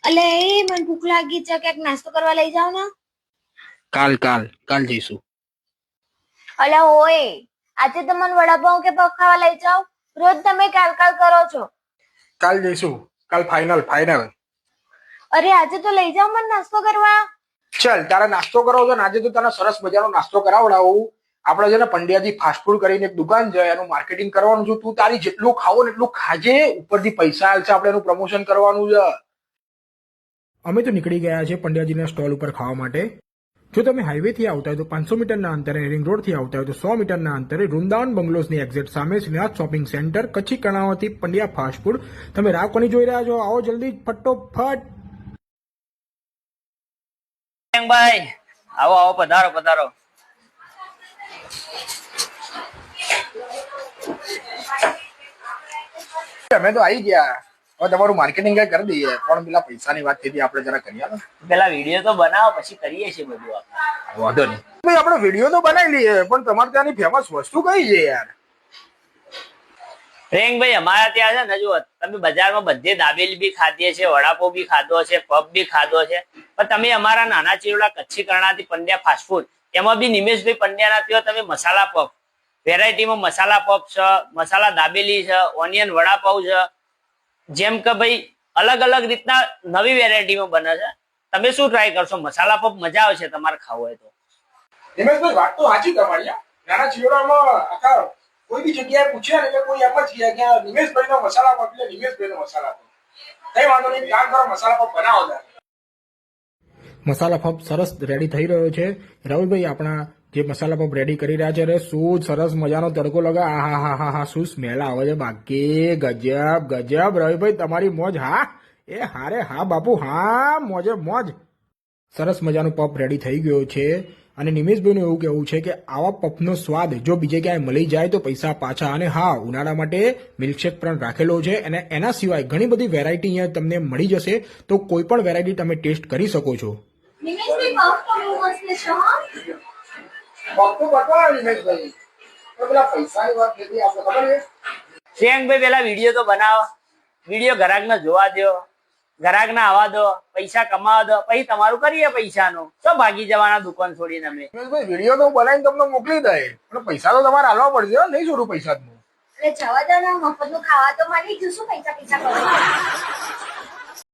અલે મને ભૂખ લાગી છે, ક્યાંક નાસ્તો કરવા લઈ જાવ ને. કાલ જઈશું. અલે ઓય, આજે તો મને વડાપાઉં કે પફ ખાવા લઈ જાવ. રોજ તમે કાલ કરો છો. કાલ જઈશું. કાલ ફાઇનલ. અરે આજે તો લઈ જાવ મને નાસ્તો કરવા. ચલ, તારા નાસ્તો કરાવો તો આજે તો તને સરસ મજાનો નાસ્તો કરાવડાવું. આપણે છે ને પંડ્યાજી ફાસ્ટફૂડ કરીને એક દુકાન છે, એનું માર્કેટિંગ કરવાનું છે. તું તારી જેટલું ખાવો ને એટલું ખાજે. ઉપરથી પૈસા આલશે, આપણે એનું પ્રમોશન કરવાનું છે. અમે તો નીકળી ગયા છે પંડ્યાજીના સ્ટોલ ઉપર ખાવા માટે. જો તમે હાઈવેથી આવતા હોય તો 500 મીટરના અંતરે, રિંગ રોડથી આવતા હોય તો 100 મીટરના અંતરે વૃંદાવન બંગલોઝની એક્ઝેક્ટ સામે Shrinath shopping centre, Kutchi Karnavati, Pandya fast food. તમે રાહ કોની જોઈ રહ્યા છો? આવો જલ્દી, ફટોફટ. ભાઈ આવો પધારો. અમે તો આવી ગયા. હવે તમારું માર્કેટિંગ કઈ કરી દઈએ, પણ પેલા પૈસાની વાત થઈ આપણે જરા કરી આલો. પેલા વિડીયો તો બનાવો, પછી કરીએ છીએ બધું આપણે. વાંધો નહીં ભાઈ, આપણે વિડીયો તો બનાવી લઈએ, પણ તમારે ત્યાંની ફેમસ વસ્તુ કઈ છે યાર? ભાઈ અમારા ત્યાં છે ને, જુઓ તમે બજારમાં બધે દાબેલી બી ખાધીએ છે, વડાપાવ બી ખાધો છે, પફ બી ખાધો છે, પણ તમે અમારા નાના ચીરડા કચ્છી કર્ણાવતી પંડ્યા ફાસ્ટફૂડ, એમાં બી નિમેશભાઈ પંડ્યાના ત્યાં તમે મસાલા પફ, વેરાયટીમાં મસાલા પફ છે, મસાલા દાબેલી છે, ઓનિયન વડાપાવ છે, જેમ કે ભાઈ અલગ અલગ રીતના નવી વેરાયટીમાં બને છે. તમે શું ટ્રાય કરશો? મસાલા પફ મજા આવે છે તમારે ખાવો હોય તો. નિમેશભાઈ, વાત તો સાચી તમારી. નાના ચીરડામાં આખા કોઈ બી જગ્યાએ પૂછ્યા ને એટલે કોઈ એમ જ કહે કે નિમેશભાઈ નો મસાલા પફ એટલે નિમેશભાઈ નો મસાલા પફ. કઈ વાંધો નહીં, કામ કરો, મસાલા પફ બનાવો. મસાલા પફ સરસ રેડી થઈ રહ્યો છે. રાહુલભાઈ આપણા જે મસાલા પફ રેડી કરી રહ્યા છે, શું સરસ મજાનો તડકો લગા. આહા, શું સ્મેલ આવે છે બાકી. ગજબ રવિભાઈ, તમારી મોજ. હા એ હારે, હા બાપુ, હા મોજ. સરસ મજાનો પફ રેડી થઈ ગયો છે. અને નિમેશભાઈનું એવું કહેવું છે કે આવા પફનો સ્વાદ જો બીજે ક્યાંય મળી જાય તો પૈસા પાછા. અને હા, ઉનાળા માટે મિલ્કશેક પણ રાખેલો છે, અને એના સિવાય ઘણી બધી વેરાયટી અહીંયા તમને મળી જશે. તો કોઈ પણ વેરાયટી તમે ટેસ્ટ કરી શકો છો. ભાઈ પેલા વિડીયો તો બનાવો, વિડીયો ગ્રાહકને જોવા દો, ગ્રાહકને આવવા દો, પૈસા કમાવા દો, પછી તમારું કરીએ પૈસાનું. તો ભાગી જવાના દુકાન છોડીને અમે. વિડીયો તો બનાવીને તમને મોકલી દે, પણ પૈસા તો તમારે આલવા પડશે. નહીં છોડું પૈસા. જવા દો ને, મફતનું ખાવા તો મળી જશું. પૈસા કરવા